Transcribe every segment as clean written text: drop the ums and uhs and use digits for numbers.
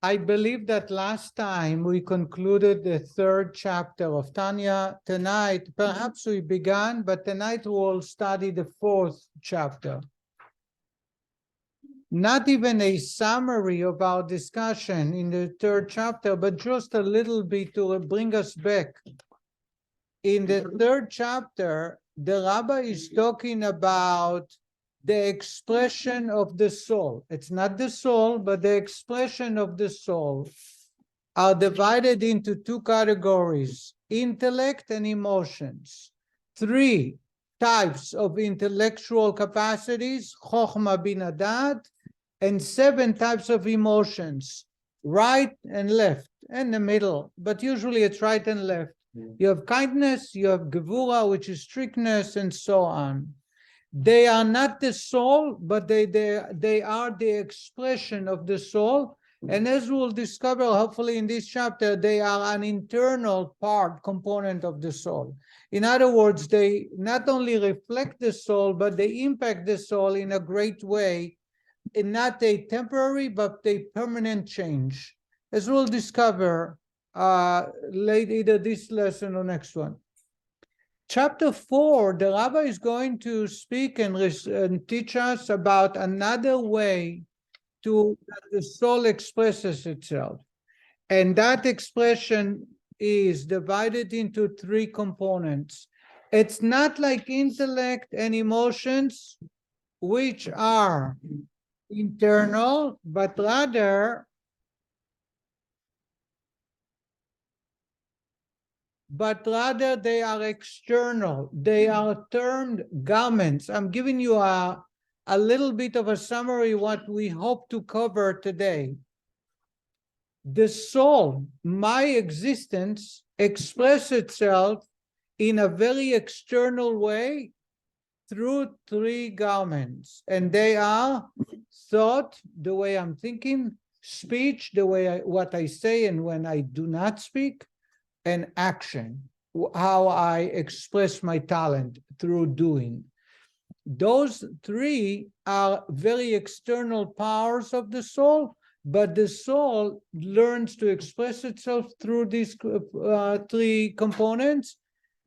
I believe that last time we concluded the third chapter of Tanya. Tonight, perhaps we began, but tonight we'll study the fourth chapter. Not even a summary of our discussion in the third chapter, but just a little bit to bring us back. In the third chapter, the Rabbi is talking about the expression of the soul. It's not the soul, but the expression of the soul are divided into two categories: intellect and emotions. Three types of intellectual capacities, chokhmah, bina, dat, and 7 types of emotions, right and left, and the middle, but usually it's right and left. You have kindness, you have gevura, which is strictness, and so on. They are not the soul, but they are the expression of the soul. And as we'll discover, hopefully in this chapter, they are an internal component of the soul. In other words, they not only reflect the soul, but they impact the soul in a great way, in not a temporary, but a permanent change. As we'll discover late either this lesson or next one. Chapter 4, the Rabbi is going to speak and teach us about another way that the soul expresses itself. And that expression is divided into 3 components. It's not like intellect and emotions, which are internal, but rather they are external. They are termed garments. I'm giving you a little bit of a summary what we hope to cover today. The soul, my existence, expresses itself in a very external way through 3 garments. And they are thought, the way I'm thinking; speech, the way what I say and when I do not speak; and action, how I express my talent through doing. Those 3 are very external powers of the soul, but the soul learns to express itself through these 3 components.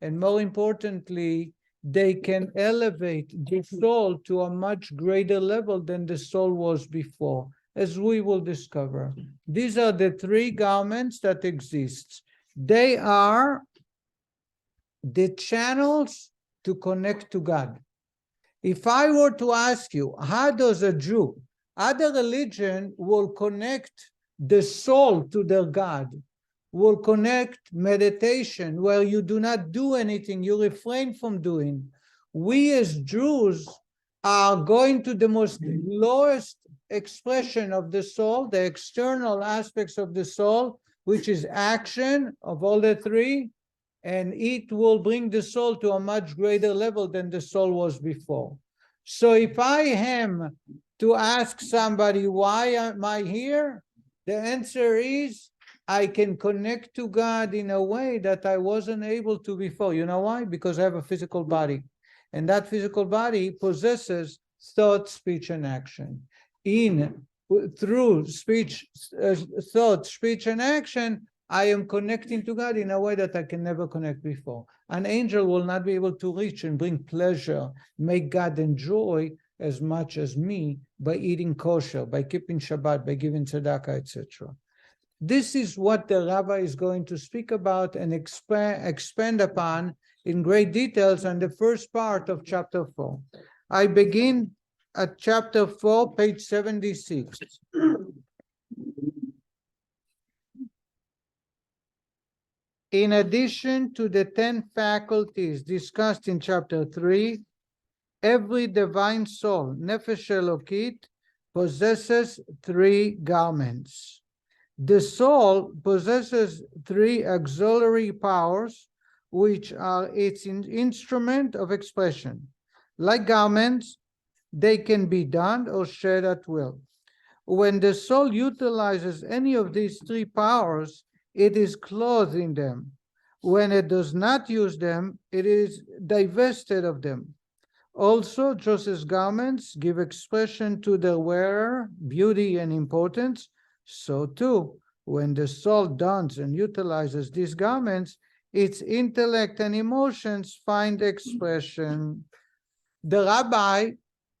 And more importantly, they can elevate the soul to a much greater level than the soul was before, as we will discover. These are the 3 garments that exist. They are the channels to connect to God. If I were to ask you, how does a Jew, other religion will connect the soul to their God, will connect meditation where you do not do anything, you refrain from doing. We as Jews are going to the most lowest expression of the soul, the external aspects of the soul, which is action of all the 3, and it will bring the soul to a much greater level than the soul was before. So if I am to ask somebody, why am I here? The answer is, I can connect to God in a way that I wasn't able to before. You know why? Because I have a physical body. And that physical body possesses thought, speech, and action. Through speech, thought, speech, and action, I am connecting to God in a way that I can never connect before. An angel will not be able to reach and bring pleasure, make God enjoy as much as me by eating kosher, by keeping Shabbat, by giving tzedakah, etc. This is what the Rabbi is going to speak about and expand upon in great details on the first part of chapter 4. I begin at chapter 4, page 76. In addition to the 10 faculties discussed in chapter 3, every divine soul, nefesh elokit, possesses 3 garments. The soul possesses 3 auxiliary powers, which are its instrument of expression. Like garments, they can be donned or shed at will. When the soul utilizes any of these 3 powers, it is clothed in them. When it does not use them, it is divested of them. Also, just as garments give expression to their wearer, beauty and importance, So too, when the soul dons and utilizes these garments, its intellect and emotions find expression. The Rabbi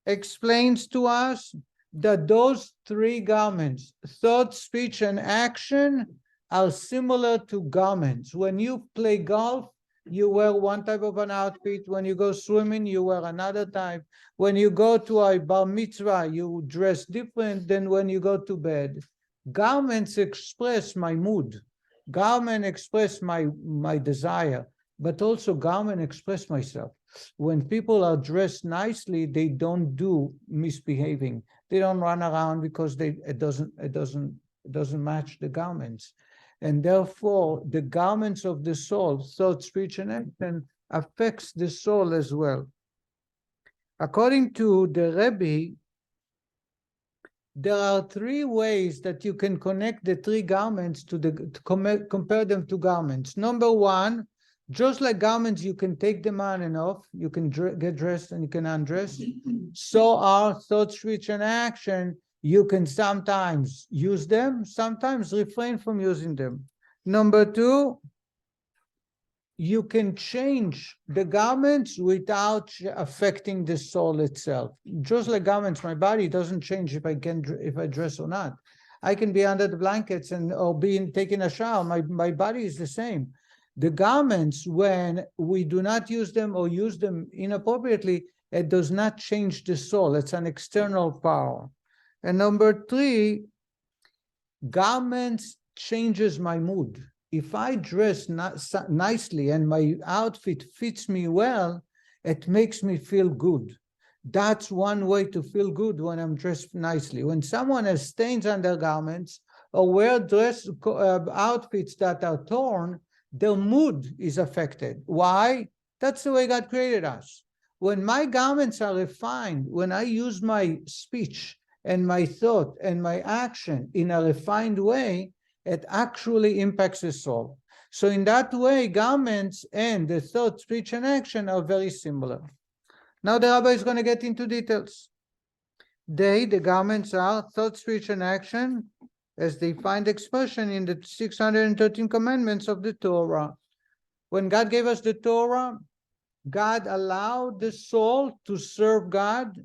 explains to us that those three garments, thought, speech, and action, are similar to garments. When you play golf, you wear one type of an outfit. When you go swimming, you wear another type. When you go to a bar mitzvah, you dress different than when you go to bed. Garments express my mood. Garments express my desire, but also garments express myself. When people are dressed nicely, they don't do misbehaving. They don't run around because it doesn't match the garments. And therefore, the garments of the soul, thought, speech, and action, affects the soul as well. According to the Rabbi, there are three ways that you can connect the three garments to compare them to garments. Number one, just like garments, you can take them on and off. You can get dressed and you can undress. So are thought, speech, and action. You can sometimes use them, sometimes refrain from using them. Number two, you can change the garments without affecting the soul itself. Just like garments, my body doesn't change if I dress or not. I can be under the blankets or taking a shower. My body is the same. The garments, when we do not use them or use them inappropriately, it does not change the soul. It's an external power. And number three, garments changes my mood. If I dress nicely and my outfit fits me well, it makes me feel good. That's one way to feel good when I'm dressed nicely. When someone has stains on their garments or wear outfits that are torn, their mood is affected. Why? That's the way God created us. When my garments are refined, when I use my speech and my thought and my action in a refined way, it actually impacts the soul. So in that way, garments and the thought, speech, and action are very similar. Now the Rabbi is going to get into details. The garments are thought, speech, and action as they find expression in the 613 commandments of the Torah. When God gave us the Torah, God allowed the soul to serve God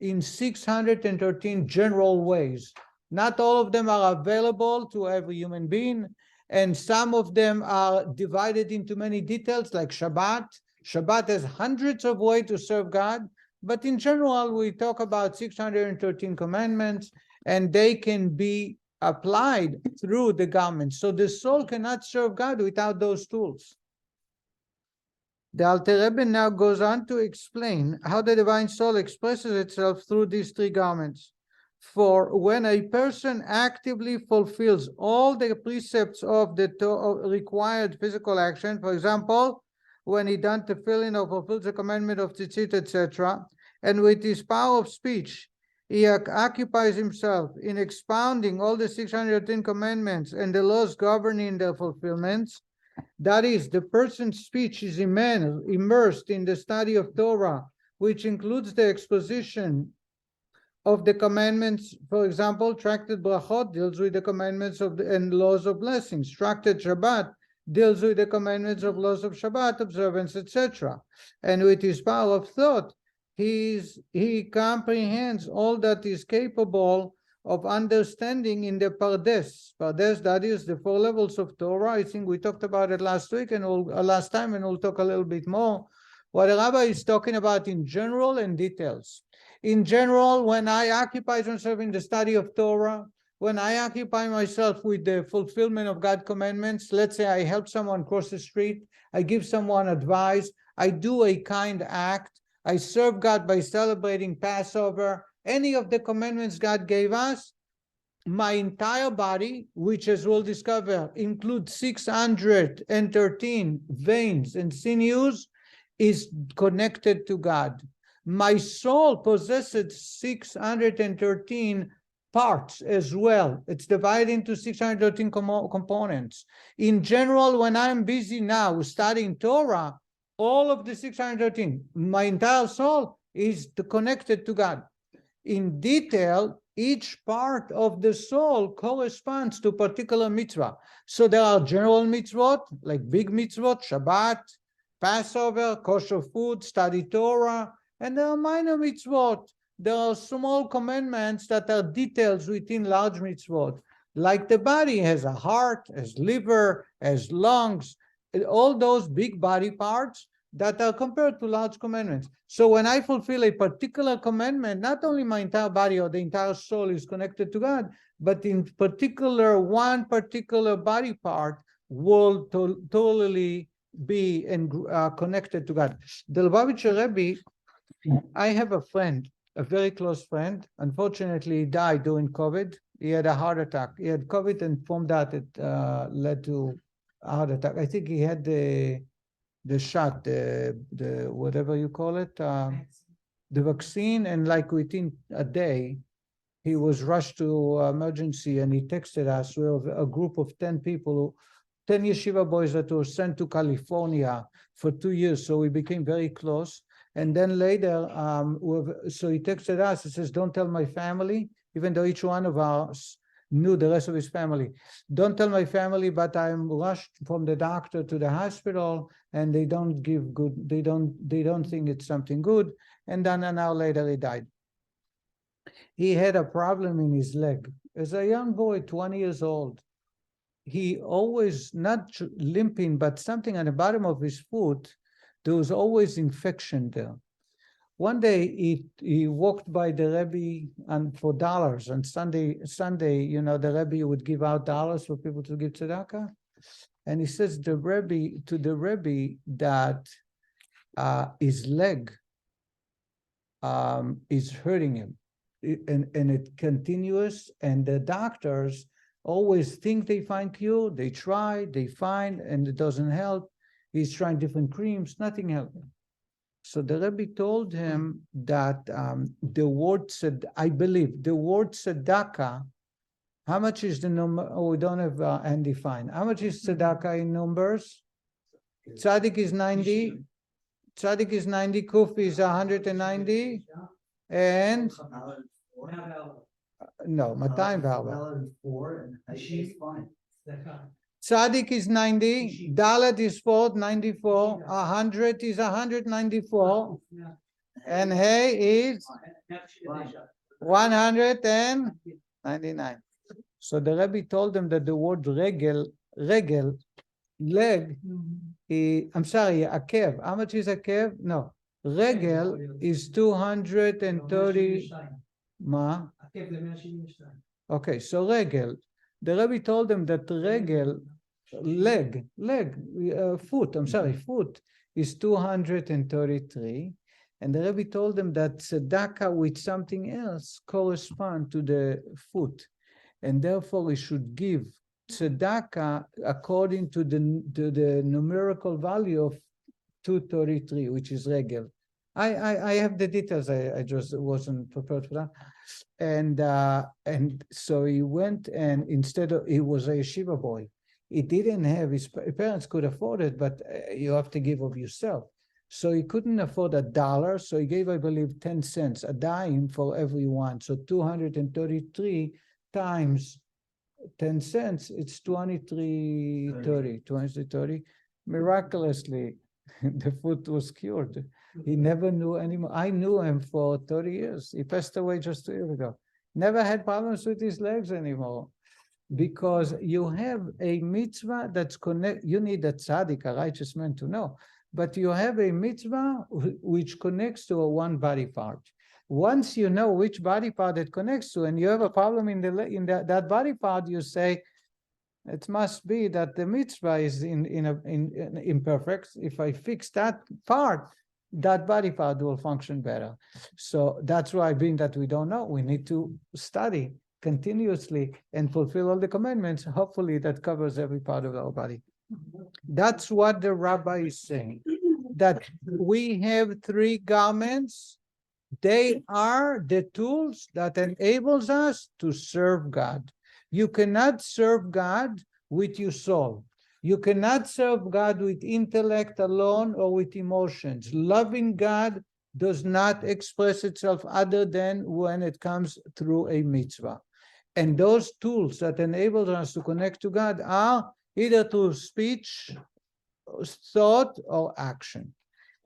in 613 general ways. Not all of them are available to every human being, and some of them are divided into many details, like Shabbat. Shabbat has hundreds of ways to serve God, but in general, we talk about 613 commandments, and they can be applied through the garments. So the soul cannot serve God without those tools. The Alter Rebbe now goes on to explain how the divine soul expresses itself through these three garments. For when a person actively fulfills all the precepts of the required physical action, for example, when he does the filling or fulfills the commandment of tzitzit, etc., and with his power of speech, he occupies himself in expounding all the 613 commandments and the laws governing their fulfillments, that is, the person's speech is immersed in the study of Torah, which includes the exposition of the commandments. For example, Tractate Brachot deals with the commandments and laws of blessings. Tractate Shabbat deals with the commandments of laws of Shabbat observance, etc. And with his power of thought, he comprehends all that is capable of understanding in the Pardes. Pardes, that is the 4 levels of Torah. I think we talked about it last week and last time, and we'll talk a little bit more. What the Rabbi is talking about in general and details. In general, when I occupy myself in the study of Torah, when I occupy myself with the fulfillment of God's commandments, let's say I help someone cross the street, I give someone advice, I do a kind act, I serve God by celebrating Passover, any of the commandments God gave us, my entire body, which as we'll discover, includes 613 veins and sinews, is connected to God. My soul possesses 613 parts as well. It's divided into 613 components. In general, when I'm busy now studying Torah, all of the 613, my entire soul is connected to God. in detail, each part of the soul corresponds to particular mitzvah. So there are general mitzvot, like big mitzvot, Shabbat, Passover, kosher food, study Torah, and there are minor mitzvot. There are small commandments that are details within large mitzvot. Like the body has a heart, has liver, has lungs, all those big body parts that are compared to large commandments. So when I fulfill a particular commandment, not only my entire body or the entire soul is connected to God, but in particular, one particular body part will totally be connected to God. The Lubavitch Rabbi, I have a friend, a very close friend. Unfortunately, he died during COVID. He had a heart attack. He had COVID, and from that, it led to a heart attack. I think he had the shot, the whatever you call it, the vaccine, and like within a day, he was rushed to emergency, and he texted us. We have a group of 10 people, 10 yeshiva boys that were sent to California for 2 years, so we became very close. And then later, so he texted us, he says, don't tell my family, even though each one of us knew the rest of his family. Don't tell my family, but I'm rushed from the doctor to the hospital, and they don't give good, they don't think it's something good. And then an hour later, he died. He had a problem in his leg. As a young boy, 20 years old, he always, not limping, but something on the bottom of his foot, there was always infection there. One day he walked by the Rabbi and for dollars. On Sunday, the Rabbi would give out dollars for people to give tzedakah. And he says to the Rabbi that his leg is hurting him. And it's continuous, and the doctors always think they find cure, they try, they find, and it doesn't help. He's trying different creams, nothing helped him. So the Rebbe told him that the word tzedakah, how much is the number? Oh, we don't have Andy Fine. How much is tzedakah in numbers? Tzaddik is 90. Tzaddik is 90. Kuf is 190. And no, 204. Tzaddik is 90, Dalet is 94, 100 is 194, and Hey is 199. So the Rebbe told them that the word regel, leg, akev. How much is akev? No, regel is 230. Ma? Okay, so regel. The Rebbe told them that regel, foot is 233. And the Rebbe told them that tzedakah with something else correspond to the foot. And therefore we should give tzedakah according to the numerical value of 233, which is regel. I have the details. I just wasn't prepared for that. And so he went, and instead of, he was a yeshiva boy. He didn't have, his parents could afford it, but you have to give of yourself. So he couldn't afford $1, so he gave, I believe, 10 cents, a dime for every one. So 233 times 10 cents, it's 2330. Miraculously, the foot was cured. He never knew anymore. I knew him for 30 years. He passed away just 2 years ago. Never had problems with his legs anymore. Because you have a mitzvah that's connected. You need a tzaddik, a righteous man, to know. But you have a mitzvah which connects to a one body part. Once you know which body part it connects to, and you have a problem in that body part, you say, it must be that the mitzvah is imperfect. If I fix that part, that body part will function better. So that's why, being that we don't know, we need to study continuously and fulfill all the commandments. Hopefully that covers every part of our body. That's what the rabbi is saying, that we have 3 garments. They are the tools that enables us to serve God. You cannot serve God with your soul. You cannot serve God with intellect alone or with emotions. Loving God does not express itself other than when it comes through a mitzvah. And those tools that enable us to connect to God are either through speech, thought, or action.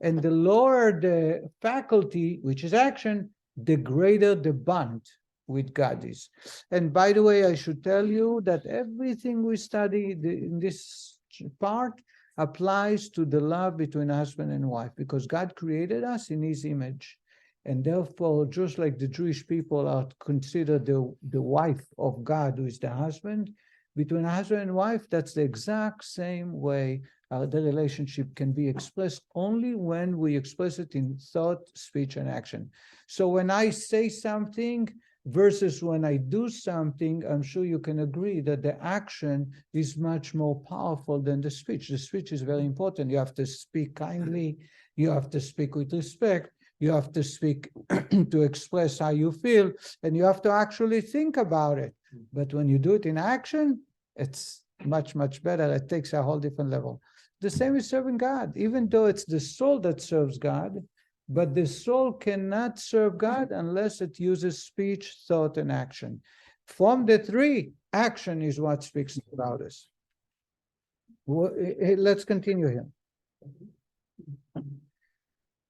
And the lower the faculty, which is action, the greater the bond with God is. And by the way, I should tell you that everything we study in this part applies to the love between husband and wife, because God created us in his image. And therefore, just like the Jewish people are considered the wife of God, who is the husband, between husband and wife, that's the exact same way the relationship can be expressed, only when we express it in thought, speech, and action. So when I say something versus when I do something, I'm sure you can agree that the action is much more powerful than the speech. The speech is very important. You have to speak kindly, you have to speak with respect, you have to speak to express how you feel, and you have to actually think about it. But when you do it in action, it's much, much better. It takes a whole different level. The same is serving God, even though it's the soul that serves God, but the soul cannot serve God unless it uses speech, thought, and action. From the three, action is what speaks about us. Let's continue here.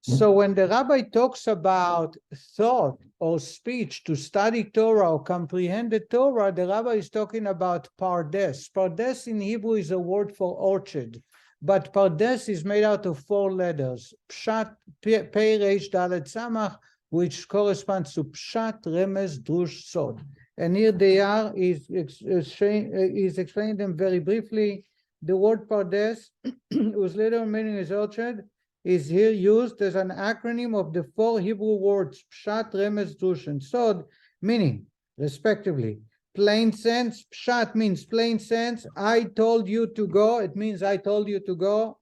So when the rabbi talks about thought or speech to study Torah or comprehend the Torah, the rabbi is talking about pardes. Pardes in Hebrew is a word for orchard, but pardes is made out of 4 letters, pshat, pei, resh, dalet, samach, which corresponds to pshat, remez, drush, sod. And here they are, is explaining them very briefly. The word pardes, whose literal meaning is orchard, is here used as an acronym of the 4 Hebrew words, pshat, remez, drush, and sod, meaning, respectively, plain sense. Pshat means plain sense. I told you to go. It means I told you to go.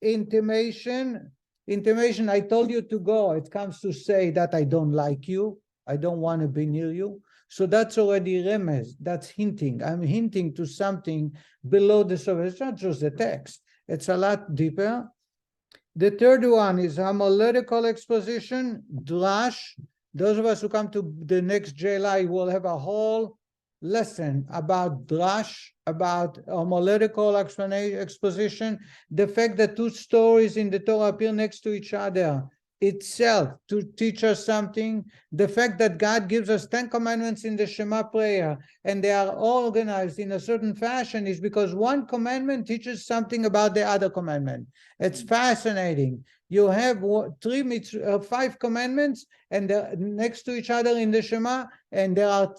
Intimation. I told you to go. It comes to say that I don't like you. I don't want to be near you. So that's already remez. That's hinting. I'm hinting to something below the surface. It's not just the text. It's a lot deeper. The third one is homiletical exposition, drash. Those of us who come to the next JLI will have a whole lesson about drash, about homiletical exposition, the fact that 2 stories in the Torah appear next to each other itself to teach us something, the fact that God gives us 10 commandments in the Shema prayer and they are organized in a certain fashion is because one commandment teaches something about the other commandment. It's fascinating. You have 5 commandments and they're next to each other in the Shema, and there are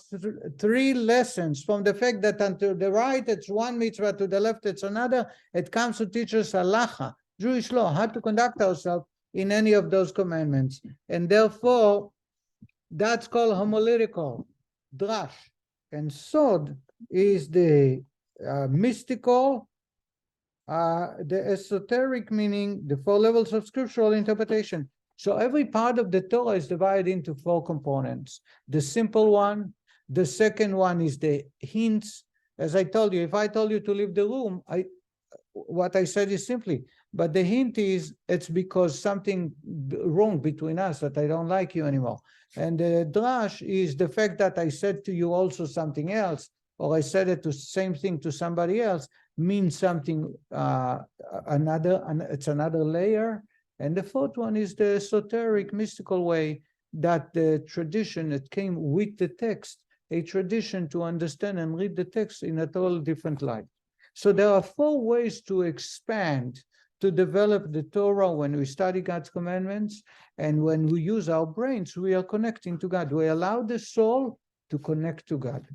3 lessons from the fact that to the right it's one mitzvah, to the left it's another. It comes to teach us halacha, Jewish law, how to conduct ourselves in any of those commandments. And therefore, that's called homiletical, drash. And sod is the mystical, the esoteric meaning, the 4 levels of scriptural interpretation. So every part of the Torah is divided into 4 components. The simple one, the second one is the hints. As I told you, if I told you to leave the room, what I said is simply, but the hint is it's because something wrong between us that I don't like you anymore. And the drash is the fact that I said to you also something else, or I said it to same thing to somebody else, means something it's another layer. And the 4th one is the esoteric, mystical way that the tradition that came with the text, a tradition to understand and read the text in a totally different light. So there are 4 ways to expand, to develop the Torah when we study God's commandments, and when we use our brains, we are connecting to God. We allow the soul to connect to God.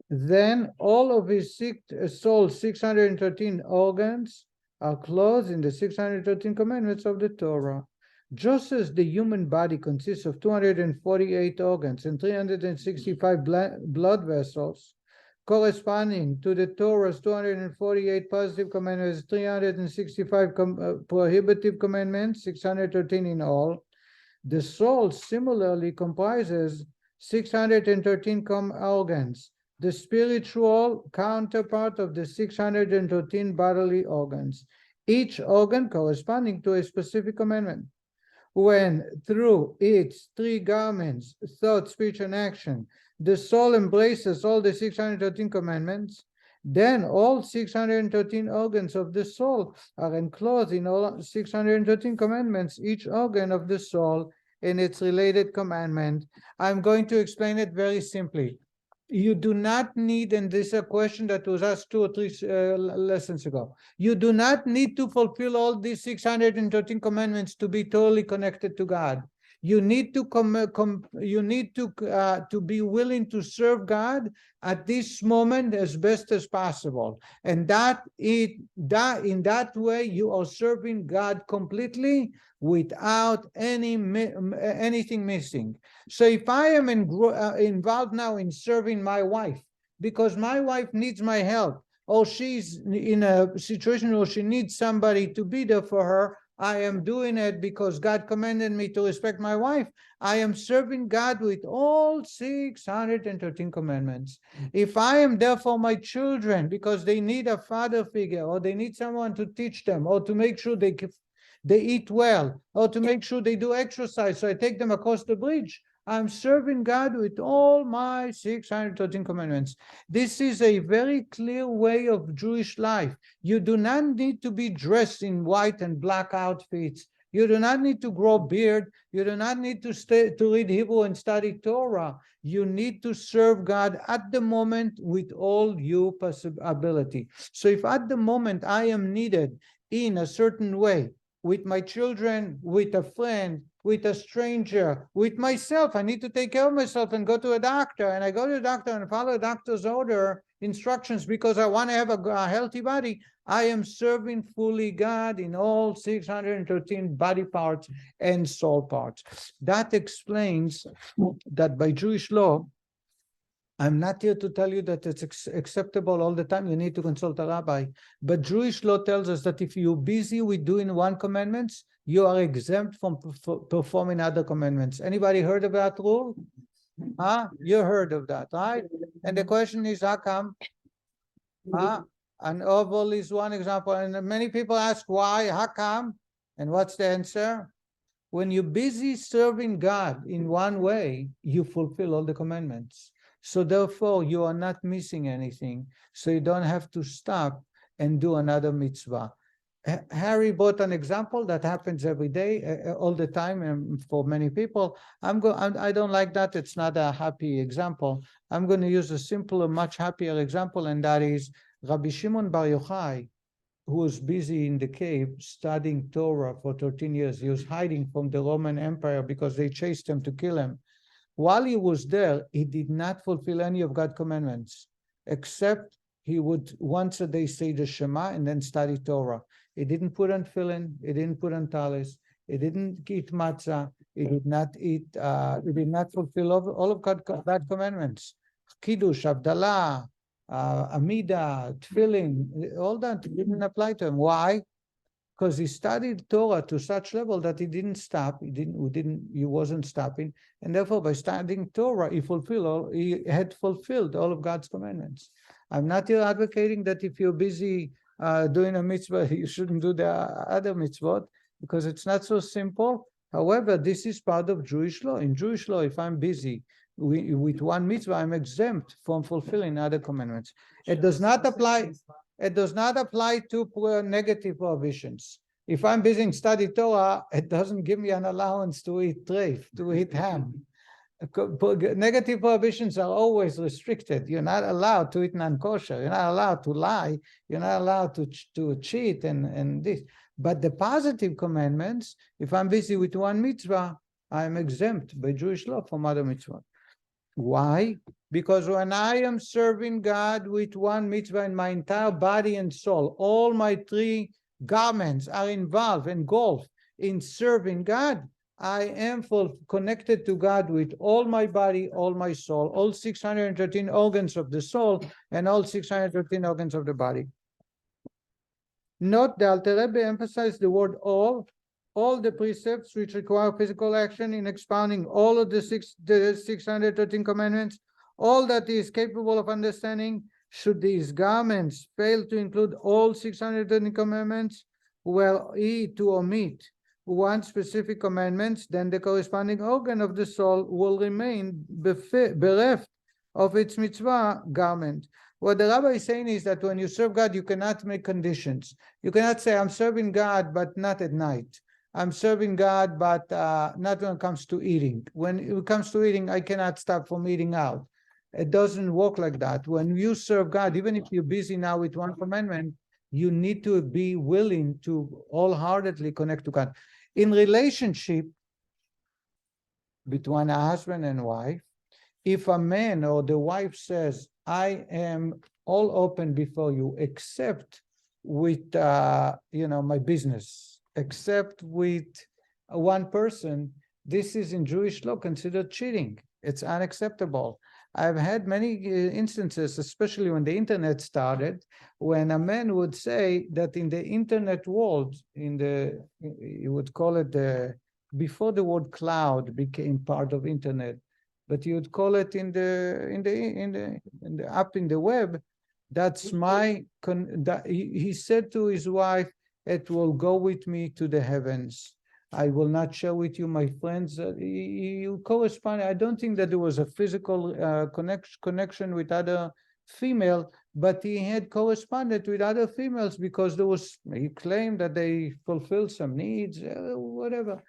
Then all of his soul's 613 organs are clothed in the 613 commandments of the Torah. Just as the human body consists of 248 organs and 365 blood vessels, corresponding to the Torah's 248 positive commandments, 365 prohibitive commandments, 613 in all, the soul similarly comprises 613 organs, the spiritual counterpart of the 613 bodily organs, each organ corresponding to a specific commandment. when through its three garments, thought, speech, and action, the soul embraces all the 613 commandments, then all 613 organs of the soul are enclosed in all 613 commandments, each organ of the soul in its related commandment. I'm going to explain it very simply. You do not need, and this is a question that was asked 2 or 3 lessons ago, you do not need to fulfill all these 613 commandments to be totally connected to God. You need to to be willing to serve God at this moment as best as possible, and in that way you are serving God completely without anything missing. So if I am involved now in serving my wife because my wife needs my help, or she's in a situation where she needs somebody to be there for her, I am doing it because God commanded me to respect my wife. I am serving God with all 613 commandments. If I am there for my children because they need a father figure, or they need someone to teach them, or to make sure they eat well, or to make sure they do exercise, so I take them across the bridge, I'm serving God with all my 613 commandments. This is a very clear way of Jewish life. You do not need to be dressed in white and black outfits. You do not need to grow a beard. You do not need to read Hebrew and study Torah. You need to serve God at the moment with all your ability. So if at the moment I am needed in a certain way, with my children, with a friend, with a stranger, with myself, I need to take care of myself and go to a doctor, and I go to the doctor and follow the doctor's instructions because I want to have a healthy body, I am serving fully God in all 613 body parts and soul parts. That explains that by Jewish law, I'm not here to tell you that it's acceptable all the time. You need to consult a rabbi. But Jewish law tells us that if you're busy with doing one commandment, you are exempt from performing other commandments. Anybody heard of that rule? You heard of that, right? And the question is, how come? An oval is one example. And many people ask why, how come? And what's the answer? When you're busy serving God in one way, you fulfill all the commandments. So therefore, you are not missing anything. So you don't have to stop and do another mitzvah. Harry brought an example that happens every day, all the time, and for many people. I don't like that. It's not a happy example. I'm going to use a simpler, much happier example, and that is Rabbi Shimon Bar Yochai, who was busy in the cave studying Torah for 13 years. He was hiding from the Roman Empire because they chased him to kill him. While he was there, he did not fulfill any of God's commandments, except he would once a day say the Shema and then study Torah. He didn't put on tefillin, he didn't put on talis, he didn't eat matzah, he did not fulfill all of God's commandments. Kiddush, Abdallah, Amida, tefillin, all that didn't apply to him. Why? Because he studied Torah to such level that he didn't stop. He wasn't stopping, and therefore, by studying Torah, he had fulfilled all of God's commandments. I'm not here advocating that if you're busy doing a mitzvah, you shouldn't do the other mitzvot, because it's not so simple. However, this is part of Jewish law. In Jewish law, if I'm busy with one mitzvah, I'm exempt from fulfilling other commandments. It does not apply. It does not apply to negative prohibitions. If I'm busy in study Torah, it doesn't give me an allowance to eat treif, to eat ham. Negative prohibitions are always restricted. You're not allowed to eat non-kosher. You're not allowed to lie. You're not allowed to cheat and this. But the positive commandments, if I'm busy with one mitzvah, I'm exempt by Jewish law from other mitzvah. Why? Because when I am serving God with one mitzvah in my entire body and soul, all my three garments are engulfed in serving God, I am connected to God with all my body, all my soul, all 613 organs of the soul, and all 613 organs of the body. Note the Alter Rebbe emphasized the word all the precepts which require physical action in expounding all of the 613 commandments, all that he is capable of understanding. Should these garments fail to include all 613 commandments, were he to omit one specific commandment, then the corresponding organ of the soul will remain bereft of its mitzvah garment. What the Rabbi is saying is that when you serve God, you cannot make conditions. You cannot say, I'm serving God, but not at night. I'm serving God, but not when it comes to eating. When it comes to eating, I cannot stop from eating out. It doesn't work like that. When you serve God, even if you're busy now with one commandment, you need to be willing to wholeheartedly connect to God. In relationship between a husband and wife, if a man or the wife says, I am all open before you, except with my business, except with one person, this is in Jewish law considered cheating. It's unacceptable. I've had many instances, especially when the internet started, when a man would say that in the internet world, you would call it before the word cloud became part of internet, but you would call it in the up in the web. That's he said to his wife, it will go with me to the heavens. I will not share with you my friends. You correspond. I don't think that there was a physical connection with other female, but he had corresponded with other females because he claimed that they fulfilled some needs, whatever.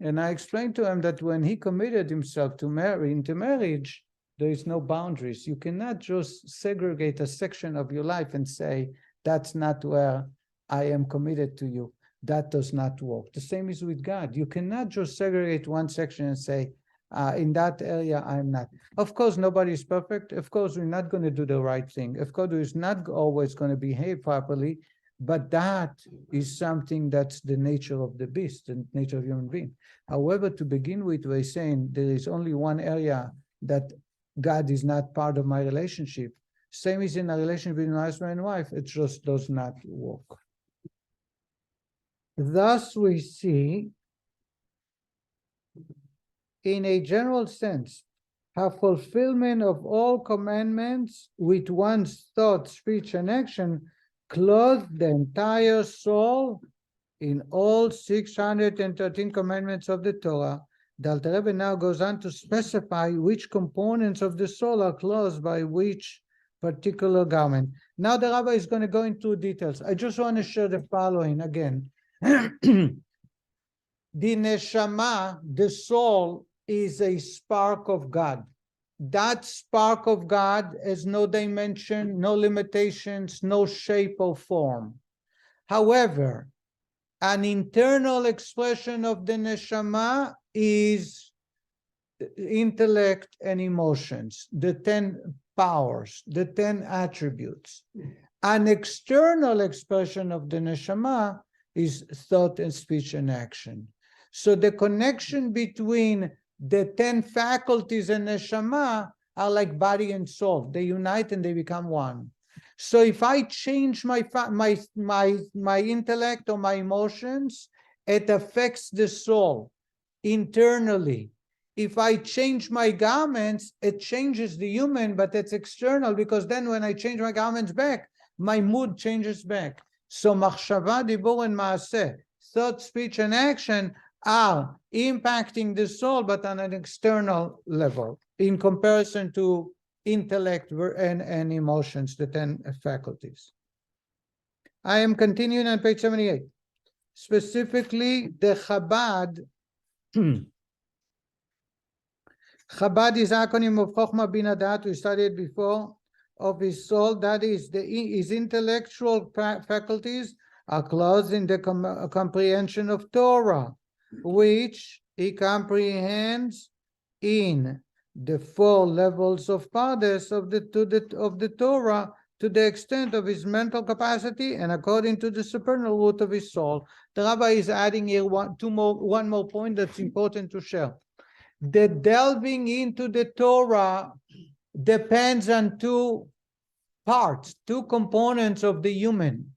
And I explained to him that when he committed himself into marriage, there is no boundaries. You cannot just segregate a section of your life and say, that's not where I am committed to you. That does not work. The same is with God. You cannot just segregate one section and say, in that area, I'm not. Of course, nobody is perfect. Of course, we're not going to do the right thing. Of course, we're not always going to behave properly. But that is something that's the nature of the beast, the nature of human being. However, to begin with, we're saying there is only one area that God is not part of my relationship. Same is in a relationship between husband and wife. It just does not work. Thus, we see, in a general sense, how fulfillment of all commandments with one's thought, speech, and action clothe the entire soul in all 613 commandments of the Torah. The Alter Rebbe now goes on to specify which components of the soul are clothed by which particular garment. Now the Rabbi is going to go into details. I just want to share the following again. The neshama, the soul, is a spark of God. That spark of God has no dimension, no limitations, no shape or form. However, an internal expression of the neshama is intellect and emotions, the 10 powers, the 10 attributes. An external expression of the neshama is thought and speech and action. So the connection between the 10 faculties and neshama are like body and soul. They unite and they become one. So if I change my intellect or my emotions, it affects the soul internally. If I change my garments, it changes the human, but it's external, because then when I change my garments back, my mood changes back. So machshava, dibur, and maaseh, thought, speech, and action are impacting the soul, but on an external level, in comparison to intellect and emotions, the 10 faculties. I am continuing on page 78. Specifically, the Chabad. Chabad is acronym of Chokhmah Bina Dat, we studied before, of his soul. That is, his intellectual faculties are closed in the comprehension of Torah, which he comprehends in the 4 levels of pardes of the Torah, to the extent of his mental capacity and according to the supernal root of his soul. The Rabbi is adding here one more point that's important to share. The delving into the Torah depends on 2 parts, 2 components of the human.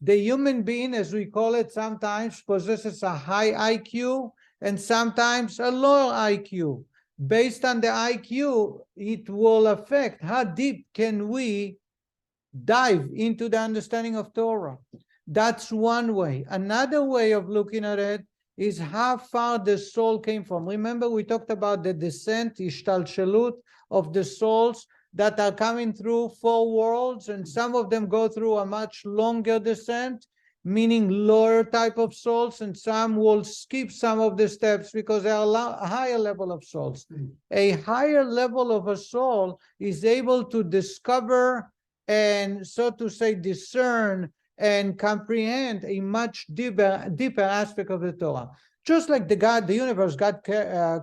The human being, as we call it, sometimes possesses a high IQ and sometimes a lower IQ. Based on the IQ, it will affect how deep can we dive into the understanding of Torah. That's one way. Another way of looking at it is how far the soul came from. Remember, we talked about the descent, ishtalshalut, of the souls that are coming through 4 worlds, and some of them go through a much longer descent, meaning lower type of souls, and some will skip some of the steps because they are a higher level of souls. A higher level of a soul is able to discover and, so to say, discern and comprehend a much deeper aspect of the Torah. Just like the universe God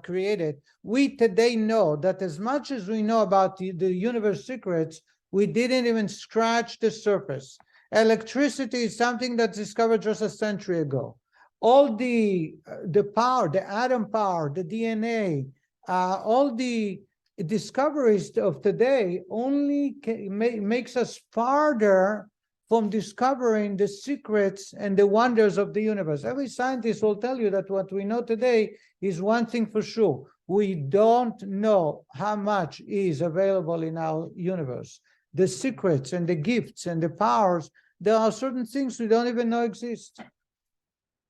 created, we today know that as much as we know about the universe secrets, we didn't even scratch the surface. Electricity is something that's discovered just a century ago. All the power, the atom power, the DNA, all the discoveries of today only makes us farther from discovering the secrets and the wonders of the universe. Every scientist will tell you that what we know today is one thing for sure. We don't know how much is available in our universe. The secrets and the gifts and the powers, there are certain things we don't even know exist.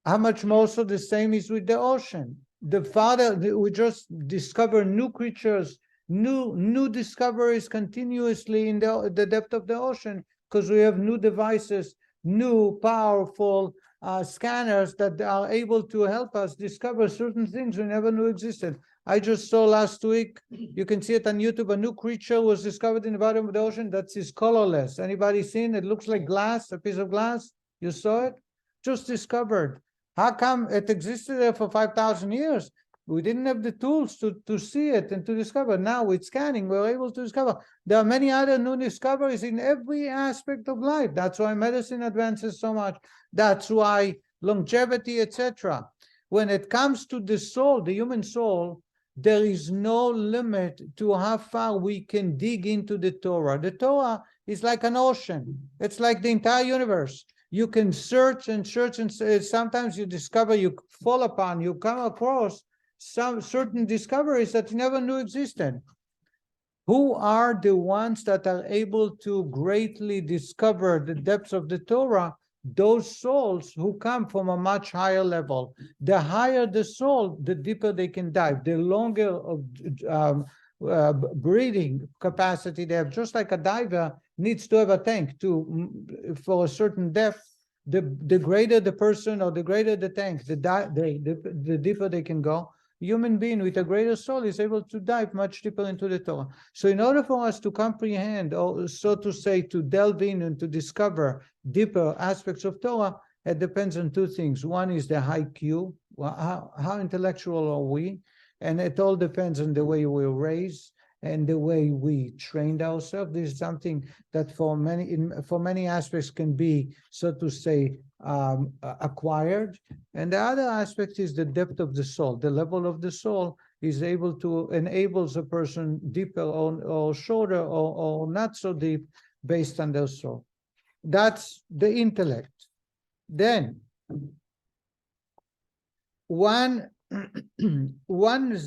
How much more so the same is with the ocean. We just discover new creatures, new discoveries continuously in the depth of the ocean, because we have new devices, new powerful scanners that are able to help us discover certain things we never knew existed. I just saw last week, you can see it on YouTube, a new creature was discovered in the bottom of the ocean that is colorless. Anybody seen? It looks like glass, a piece of glass. You saw it? Just discovered. How come it existed there for 5,000 years? We didn't have the tools to see it and to discover. Now with scanning, we're able to discover. There are many other new discoveries in every aspect of life. That's why medicine advances so much. That's why longevity, etc. When it comes to the soul, the human soul, there is no limit to how far we can dig into the Torah. The Torah is like an ocean. It's like the entire universe. You can search and search, and sometimes you discover, you fall upon, you come across some certain discoveries that you never knew existed. Who are the ones that are able to greatly discover the depths of the Torah? Those souls who come from a much higher level. The higher the soul, the deeper they can dive, the longer of breathing capacity they have. Just like a diver needs to have a tank for a certain depth. The greater the person or the greater the tank, the deeper they can go. Human being with a greater soul is able to dive much deeper into the Torah. So in order for us to comprehend, or so to say, to delve in and to discover deeper aspects of Torah, it depends on 2 things. One is the IQ. How intellectual are we? And it all depends on the way we were raised and the way we trained ourselves. This is something that for many aspects can be, so to say, acquired. And the other aspect is the depth of the soul. The level of the soul is able to enables a person deeper or shorter or not so deep based on their soul. That's the intellect. Then one's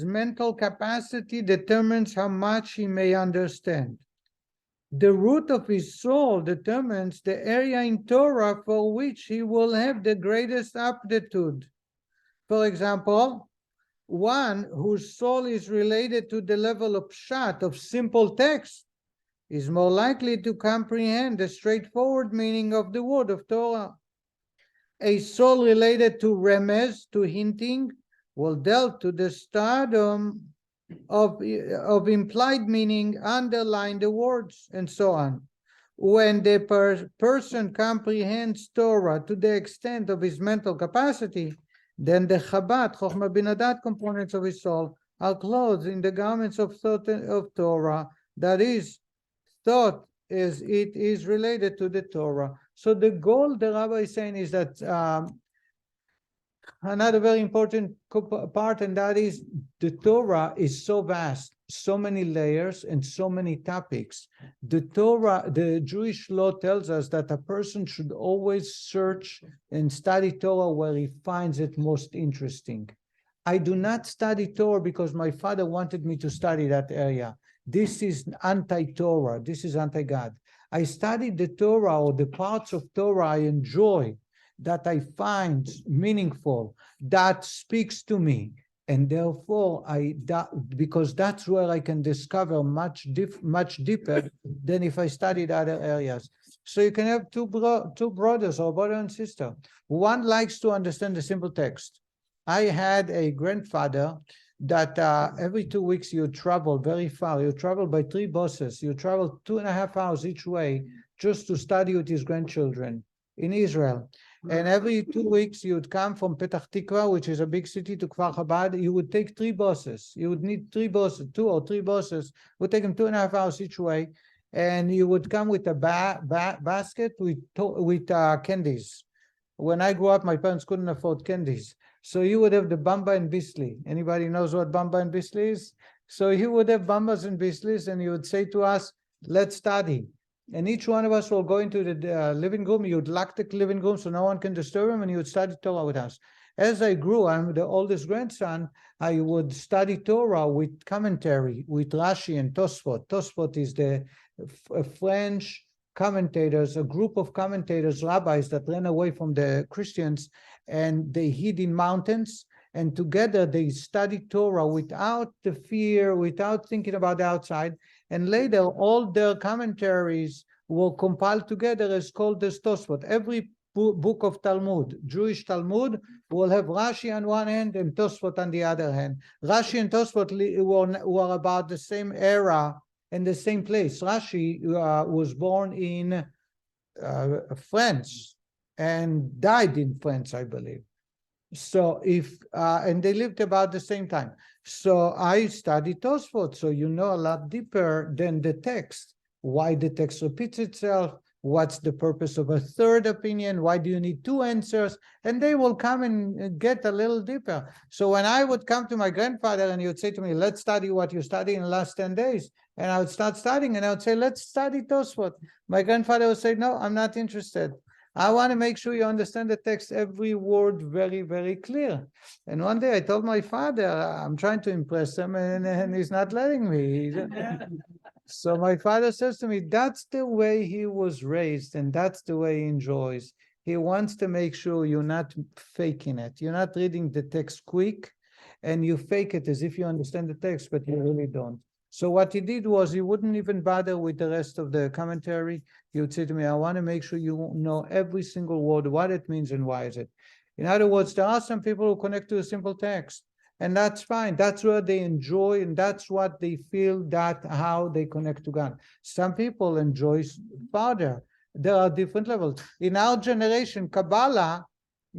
mental capacity determines how much he may understand. The root of his soul determines the area in Torah for which he will have the greatest aptitude. For example, one whose soul is related to the level of pshat, of simple text, is more likely to comprehend the straightforward meaning of the word of Torah. A soul related to remez, to hinting, will delve to the stardom of implied meaning, underline the words, and so on. When the person comprehends Torah to the extent of his mental capacity, then the Chabad, Chochmah Binadat components of his soul are clothed in the garments of thought of Torah, that is, thought as it is related to the Torah. So the goal, the Rabbi is saying, is that another very important part, and that is the Torah is so vast, so many layers and so many topics. The Torah, the Jewish law tells us that a person should always search and study Torah where he finds it most interesting. I do not study Torah because my father wanted me to study that area. This is anti-Torah. This is anti-God. I study the Torah or the parts of Torah I enjoy, that I find meaningful, that speaks to me. And therefore, because that's where I can discover much deeper than if I studied other areas. So you can have two brothers or brother and sister. One likes to understand the simple text. I had a grandfather that every 2 weeks you travel very far. You travel by 3 buses. You travel 2.5 hours each way just to study with his grandchildren in Israel. And every 2 weeks you would come from Petah Tikva, which is a big city, to Kfar Chabad. You would take 3 buses. You would need 3 buses, 2 or 3 buses. It would take him 2.5 hours each way. And you would come with a basket with candies. When I grew up, my parents couldn't afford candies. So you would have the bamba and bisli. Anybody knows what bamba and bisli is? So you would have bambas and bislis, and you would say to us, let's study. And each one of us will go into the living room. You'd lock the living room so no one can disturb him, and you would study Torah with us. As I grew, I'm the oldest grandson, I would study Torah with commentary, with Rashi and Tosfot. Tosfot is the French commentators, a group of commentators, rabbis that ran away from the Christians, and they hid in mountains, and together they studied Torah without the fear, without thinking about the outside. And later, all their commentaries were compiled together as called as Tosfot. Every book of Talmud, Jewish Talmud, will have Rashi on one hand and Tosfot on the other hand. Rashi and Tosfot were about the same era in the same place. Rashi was born in France and died in France, I believe. So and they lived about the same time. So I studied Tosfot, so you know a lot deeper than the text. Why the text repeats itself? What's the purpose of a third opinion? Why do you need 2 answers? And they will come and get a little deeper. So when I would come to my grandfather and he would say to me, let's study what you studied in the last 10 days. And I would start studying and I would say, let's study Tosfot. My grandfather would say, no, I'm not interested. I want to make sure you understand the text, every word very, very clear. And one day I told my father, I'm trying to impress him and he's not letting me. So my father says to me, that's the way he was raised and that's the way he enjoys. He wants to make sure you're not faking it. You're not reading the text quick and you fake it as if you understand the text, but you really don't. So what he did was he wouldn't even bother with the rest of the commentary. He would say to me, I want to make sure you know every single word, what it means and why is it. In other words, there are some people who connect to a simple text, and that's fine. That's where they enjoy, and that's what they feel, that how they connect to God. Some people enjoy farther. There are different levels. In our generation, Kabbalah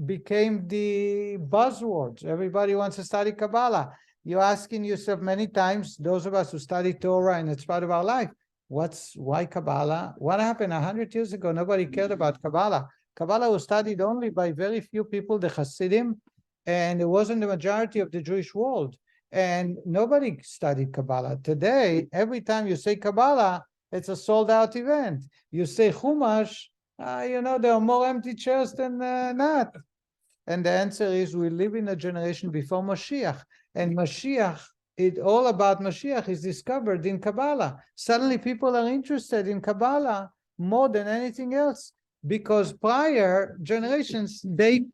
became the buzzwords. Everybody wants to study Kabbalah. You're asking yourself many times, those of us who study Torah and it's part of our life, why Kabbalah? What happened 100 years ago? Nobody cared about Kabbalah. Kabbalah was studied only by very few people, the Hasidim, and it wasn't the majority of the Jewish world. And nobody studied Kabbalah. Today, every time you say Kabbalah, it's a sold-out event. You say Chumash, there are more empty chairs than not. And the answer is we live in a generation before Mashiach. And Mashiach, all about Mashiach is discovered in Kabbalah. Suddenly people are interested in Kabbalah more than anything else, because prior generations, they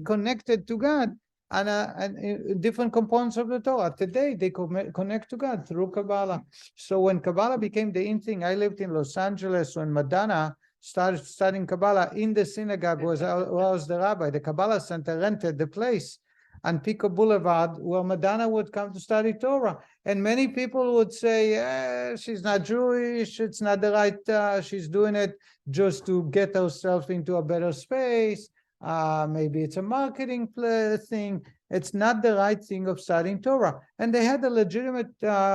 connected to God and different components of the Torah. Today, they connect to God through Kabbalah. So when Kabbalah became the in thing, I lived in Los Angeles when Madonna started studying Kabbalah in the synagogue where I was the rabbi. The Kabbalah Center rented the place on Pico Boulevard where Madonna would come to study Torah. And many people would say, she's not Jewish, it's not the right, she's doing it just to get herself into a better space. Maybe it's a marketing thing. It's not the right thing of studying Torah. And they had a legitimate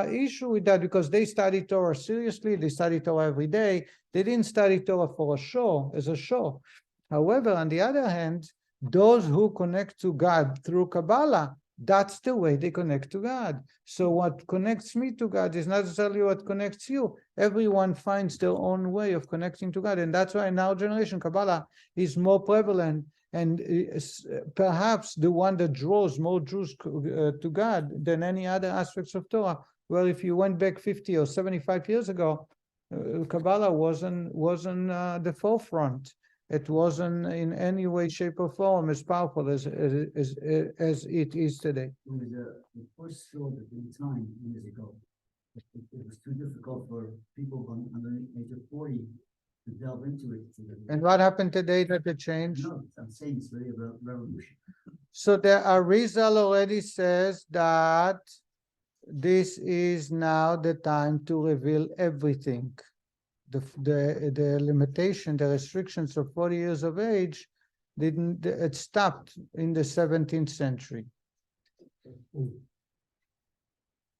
issue with that because they study Torah seriously. They study Torah every day. They didn't study Torah for a show, as a show. However, on the other hand, those who connect to God through Kabbalah, that's the way they connect to God. So what connects me to God is not necessarily what connects you. Everyone finds their own way of connecting to God. And that's why in our generation, Kabbalah is more prevalent and perhaps the one that draws more Jews to God than any other aspects of Torah. Well, if you went back 50 or 75 years ago, Kabbalah wasn't the forefront. It wasn't in any way, shape, or form as powerful as it is today. It was the first show that in time years ago. It was too difficult for people under the age of 40 to delve into it. And what happened today that it changed? No, I'm saying it's really a revolution. So the Arizal already says that this is now the time to reveal everything. The limitation, the restrictions of 40 years of age, it stopped in the 17th century.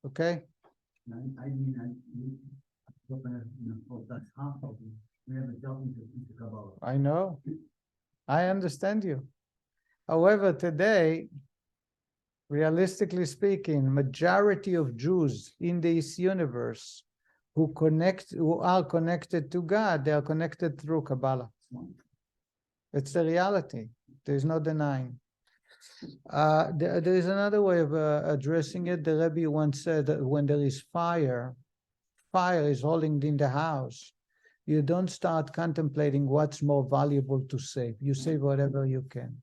Okay? I that's half of it. We haven't delved into Kabbalah. I know. I understand you. However, today, realistically speaking, majority of Jews in this universe who are connected to God, they are connected through Kabbalah. It's the reality. There's no denying. There is another way of addressing it. The Rabbi once said that when there is fire is holding in the house, you don't start contemplating what's more valuable to save. You save whatever you can.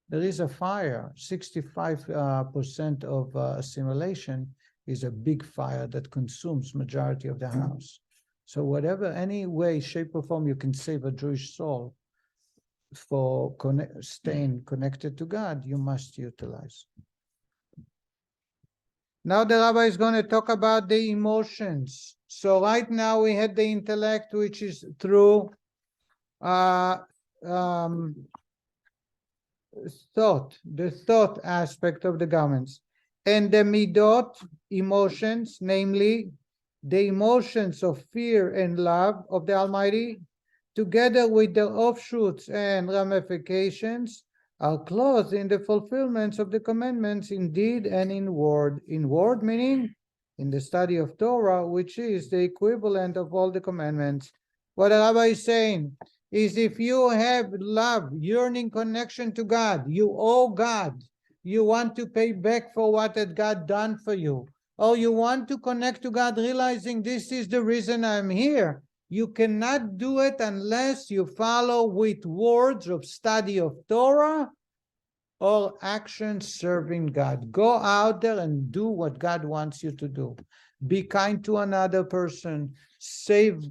There is a fire. 65% of assimilation is a big fire that consumes majority of the house. So whatever, any way, shape, or form you can save a Jewish soul for staying connected to God, you must utilize. Now the Rabbi is going to talk about the emotions. So right now we had the intellect, which is through thought, the thought aspect of the garments, and the midot, emotions, namely the emotions of fear and love of the Almighty, together with their offshoots and ramifications, are clothed in the fulfillments of the commandments in deed and in word. In word meaning in the study of Torah, which is the equivalent of all the commandments. What the Rabbi is saying is, if you have love, yearning connection to God, you owe God, you want to pay back for what had God done for you, or you want to connect to God realizing this is the reason I'm here, you cannot do it unless you follow with words of study of Torah or action serving God. Go out there and do what God wants you to do. Be kind to another person. Serve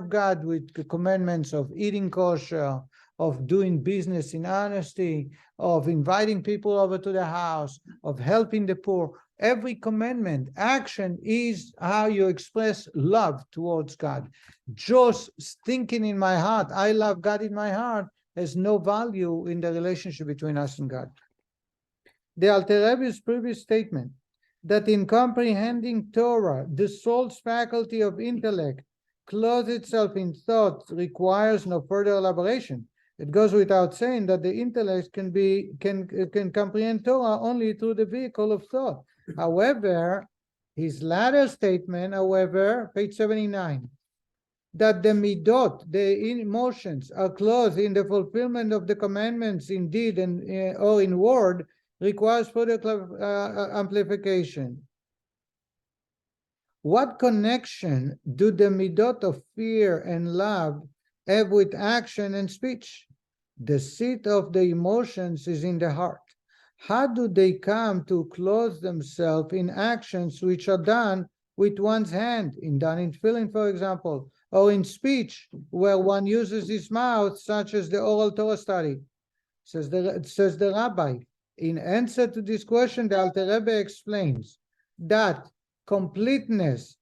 God with the commandments of eating kosher, of doing business in honesty, of inviting people over to the house, of helping the poor. Every commandment, action, is how you express love towards God. Just thinking in my heart, I love God in my heart, has no value in the relationship between us and God. The Alter Rebbe's previous statement that in comprehending Torah, the soul's faculty of intellect clothes itself in thought requires no further elaboration. It goes without saying that the intellect can comprehend Torah only through the vehicle of thought. However, his latter statement, however, page 79, that the midot, the emotions, are clothed in the fulfillment of the commandments in deed and or in word, requires further amplification. What connection do the midot of fear and love have with action and speech? The seat of the emotions is in the heart. How do they come to clothe themselves in actions which are done with one's hand, done in tefillin, for example, or in speech, where one uses his mouth, such as the oral Torah study? Says the Rabbi. In answer to this question, the Alter Rebbe explains that completeness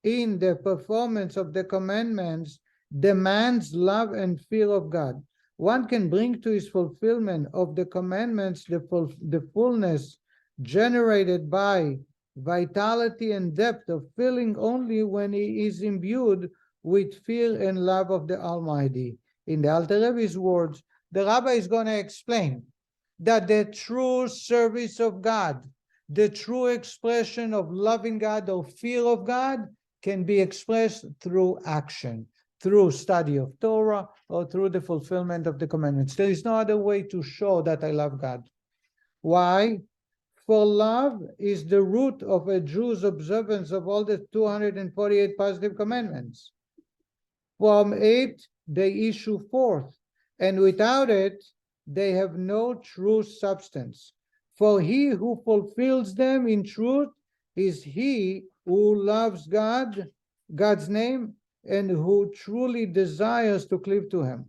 in the performance of the commandments demands love and fear of God. One can bring to his fulfillment of the commandments the fullness generated by vitality and depth of feeling only when he is imbued with fear and love of the Almighty. In the Alter Rebbe's words, the Rabbi is going to explain that the true service of God, the true expression of loving God or fear of God, can be expressed through action, through study of Torah, or through the fulfillment of the commandments. There is no other way to show that I love God. Why? For love is the root of a Jew's observance of all the 248 positive commandments. From it, they issue forth, and without it, they have no true substance. For he who fulfills them in truth is he who loves God, God's name, and who truly desires to cleave to him.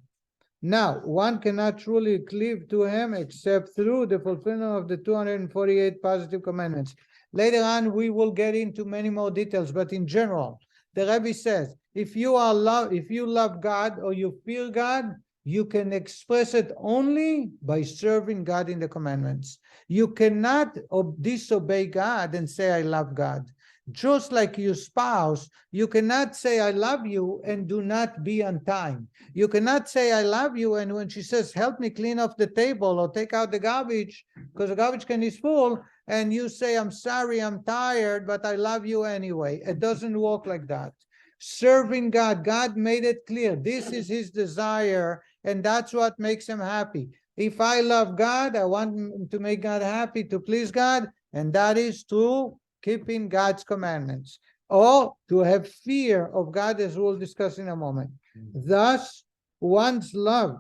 Now, one cannot truly cleave to him except through the fulfillment of the 248 positive commandments. Later on, we will get into many more details, but in general, the Rabbi says, if you love God or you fear God, you can express it only by serving God in the commandments. You cannot disobey God and say, I love God. Just like your spouse, you cannot say, I love you, and do not be on time. You cannot say, I love you, and when she says, help me clean off the table or take out the garbage, because the garbage can is full, and you say, I'm sorry, I'm tired, but I love you anyway. It doesn't work like that. Serving God, God made it clear. This is his desire, and that's what makes him happy. If I love God, I want to make God happy, to please God, and that is through keeping God's commandments, or to have fear of God, as we'll discuss in a moment. Thus, one's love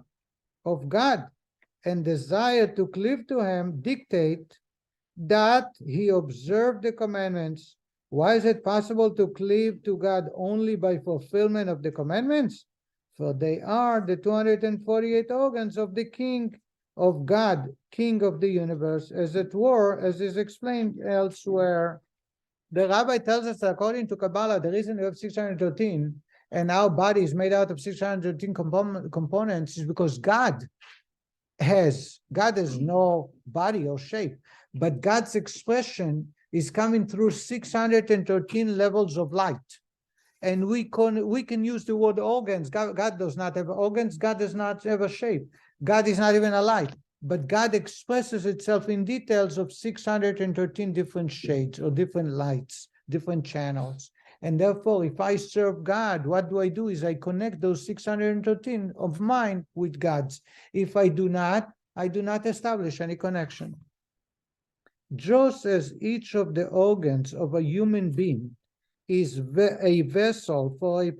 of God and desire to cleave to him dictate that he observe the commandments. Why is it possible to cleave to God only by fulfillment of the commandments? For they are the 248 organs of the King of God, King of the universe, as it were, as is explained elsewhere. The Rabbi tells us that according to Kabbalah, the reason we have 613 and our body is made out of 613 components is because God has no body or shape, but God's expression is coming through 613 levels of light. And we can use the word organs. God does not have organs. God does not have a shape. God is not even a light. But God expresses itself in details of 613 different shades or different lights, different channels. And therefore, if I serve God, what do? Is I connect those 613 of mine with God's. If I do not establish any connection. Just as each of the organs of a human being is a vessel for the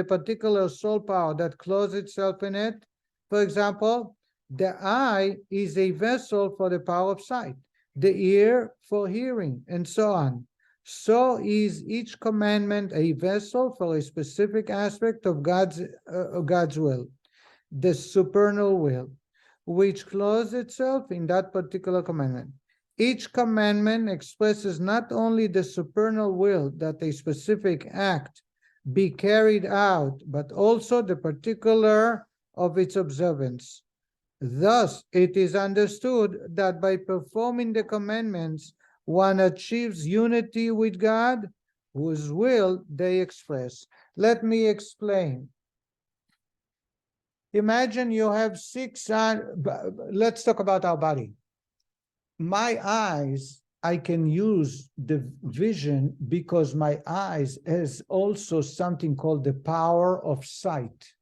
particular soul power that clothes itself in it. For example, the eye is a vessel for the power of sight, the ear for hearing, and so on. So is each commandment a vessel for a specific aspect of God's will, the supernal will, which clothes itself in that particular commandment. Each commandment expresses not only the supernal will that a specific act be carried out, but also the particular of its observance. Thus, it is understood that by performing the commandments, one achieves unity with God, whose will they express. Let me explain. Imagine you have let's talk about our body. My eyes, I can use the vision because my eyes has also something called the power of sight.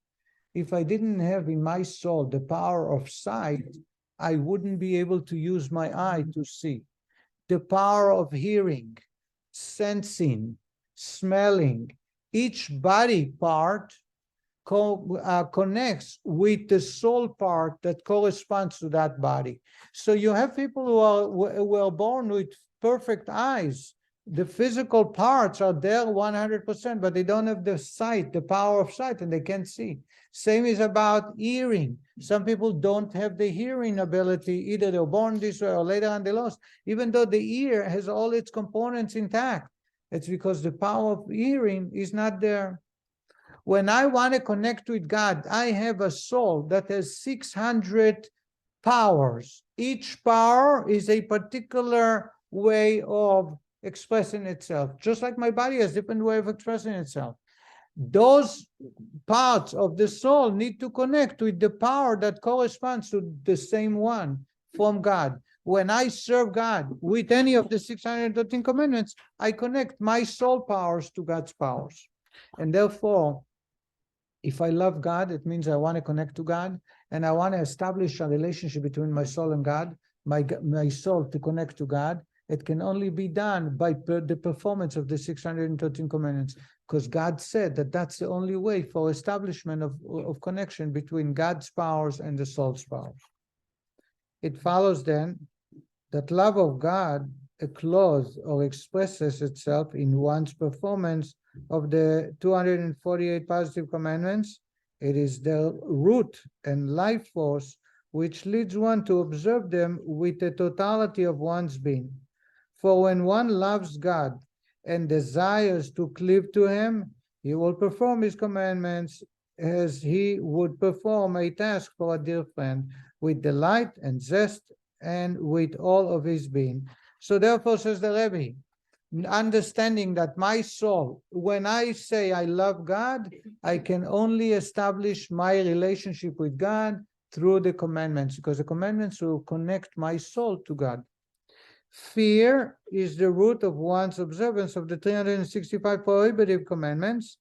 If I didn't have in my soul the power of sight, I wouldn't be able to use my eye to see. The power of hearing, sensing, smelling, each body part connects with the soul part that corresponds to that body. So you have people who are born with perfect eyes. The physical parts are there 100%, but they don't have the sight, the power of sight, and they can't see. Same is about hearing. Some people don't have the hearing ability. Either they're born this way or later on they lost. Even though the ear has all its components intact, it's because the power of hearing is not there. When I want to connect with God, I have a soul that has 600 powers. Each power is a particular way of expressing itself, just like my body has a different way of expressing itself. Those parts of the soul need to connect with the power that corresponds to the same one from God. When I serve God with any of the 613 commandments, I connect my soul powers to God's powers. And therefore, if I love God, it means I want to connect to God, and I want to establish a relationship between my soul and God, my soul to connect to God, It can only be done by the performance of the 613 commandments, because God said that that's the only way for establishment of connection between God's powers and the soul's powers. It follows then that love of God ecloses or expresses itself in one's performance of the 248 positive commandments. It is the root and life force which leads one to observe them with the totality of one's being. For when one loves God and desires to cleave to him, he will perform his commandments as he would perform a task for a dear friend, with delight and zest and with all of his being. So therefore, says the Rabbi, understanding that my soul, when I say I love God, I can only establish my relationship with God through the commandments, because the commandments will connect my soul to God. Fear is the root of one's observance of the 365 prohibitive commandments.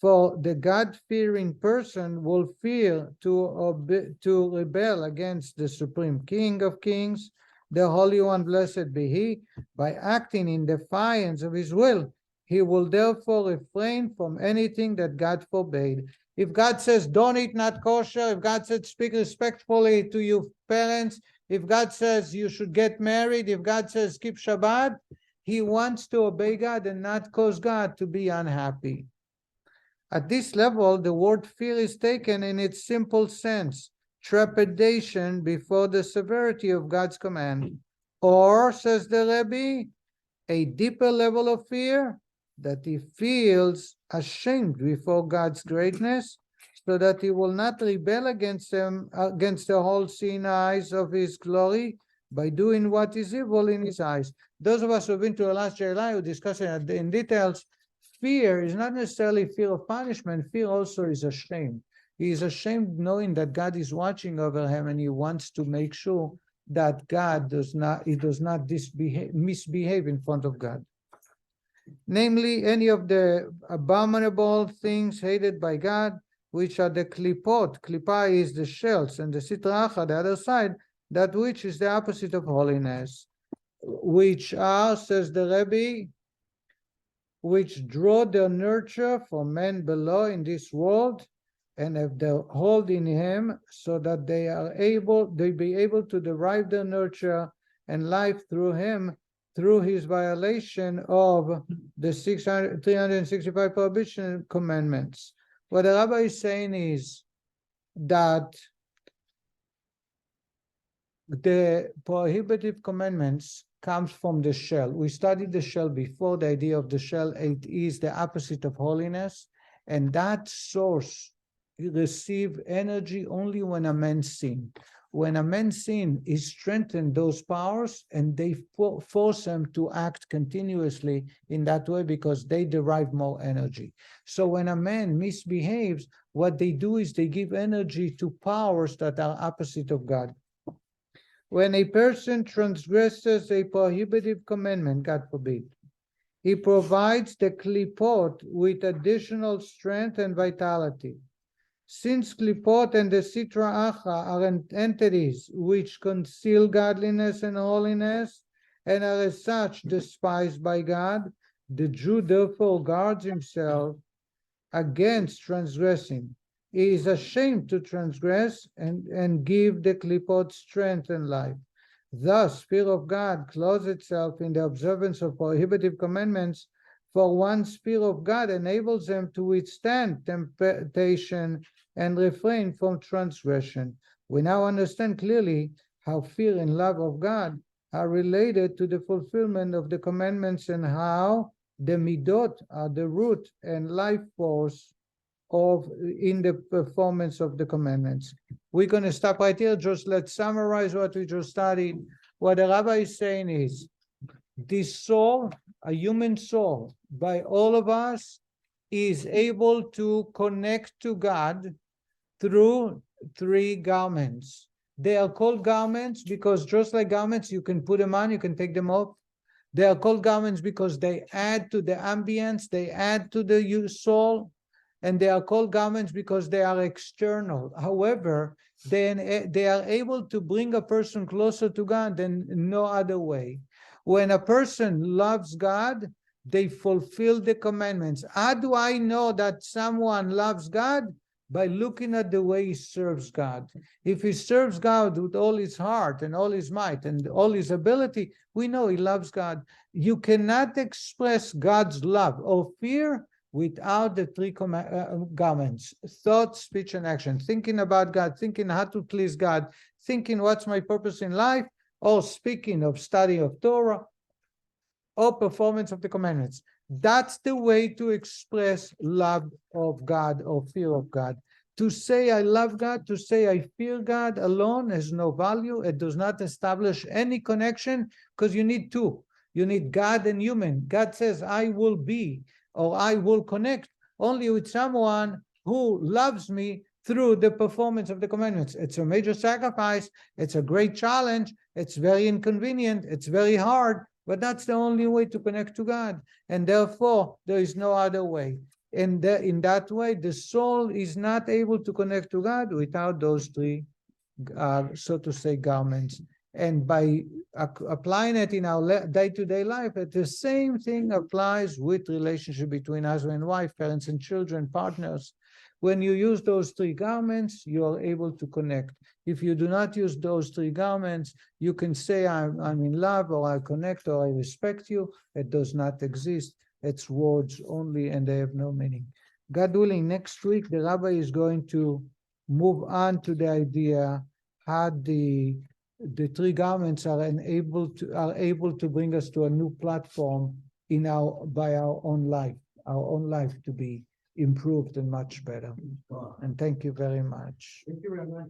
For the God-fearing person will fear to rebel against the Supreme King of Kings, the Holy One, blessed be He, by acting in defiance of His will. He will therefore refrain from anything that God forbade. If God says, don't eat not kosher, if God says, speak respectfully to your parents, if God says you should get married, if God says keep Shabbat, he wants to obey God and not cause God to be unhappy. At this level, the word fear is taken in its simple sense, trepidation before the severity of God's command. Or, says the Rabbi, a deeper level of fear, that he feels ashamed before God's greatness, so that he will not rebel against him, against the whole seen eyes of his glory, by doing what is evil in his eyes. Those of us who have been to the last July who discuss it in details, fear is not necessarily fear of punishment. Fear also is ashamed. He is ashamed knowing that God is watching over him, and he wants to make sure that God does not misbehave in front of God. Namely, any of the abominable things hated by God, which are the klipot. Klipa is the shells, and the sitracha, the other side, that which is the opposite of holiness, which are, says the Rabbi, which draw their nurture from men below in this world, and have their hold in him, so that they be able to derive their nurture and life through him, through his violation of the 365 prohibition commandments. What the Rabbi is saying is that the prohibitive commandments comes from the shell. We studied the shell before. The idea of the shell, it is the opposite of holiness, and that source receive energy only when a man sin. When a man sin, he strengthens those powers, and they force him to act continuously in that way, because they derive more energy. So when a man misbehaves, what they do is they give energy to powers that are opposite of God. When a person transgresses a prohibitive commandment, God forbid, he provides the klipot with additional strength and vitality. Since klipot and the sitra acha are entities which conceal godliness and holiness, and are as such despised by God, the Jew therefore guards himself against transgressing. He is ashamed to transgress and give the klipot strength and life. Thus, fear of God clothes itself in the observance of prohibitive commandments, for one's fear of God enables them to withstand temptation and refrain from transgression. We now understand clearly how fear and love of God are related to the fulfillment of the commandments, and how the midot are the root and life force in the performance of the commandments. We're going to stop right here. Just let's summarize what we just studied. What the Rabbi is saying is, this soul, a human soul, by all of us, is able to connect to God through three garments. They are called garments because, just like garments, you can put them on, you can take them off. They are called garments because they add to the ambience, they add to the soul, and they are called garments because they are external. However, they are able to bring a person closer to God than no other way. When a person loves God, they fulfill the commandments. How do I know that someone loves God? By looking at the way he serves God. If he serves God with all his heart and all his might and all his ability, we know he loves God. You cannot express God's love or fear without the three garments: thought, speech, and action. Thinking about God, thinking how to please God, thinking what's my purpose in life, or speaking of study of Torah, or performance of the commandments. That's the way to express love of God or fear of God. To say I love God, to say I fear God alone has no value. It does not establish any connection, because you need two. You need God and human. God says, I will be, or I will connect only with someone who loves me through the performance of the commandments. It's a major sacrifice. It's a great challenge. It's very inconvenient. It's very hard. But that's the only way to connect to God. And therefore, there is no other way. And in that way, the soul is not able to connect to God without those three, so to say, garments. And by applying it in our day-to-day life, the same thing applies with relationship between husband and wife, parents and children, partners. When you use those three garments, you are able to connect. If you do not use those three garments, you can say I'm in love, or I connect, or I respect you. It does not exist. It's words only, and they have no meaning. God willing, next week the Rabbi is going to move on to the idea how the three garments are able to bring us to a new platform in our own life to be improved and much better. And thank you very much. Thank you, Rabbi.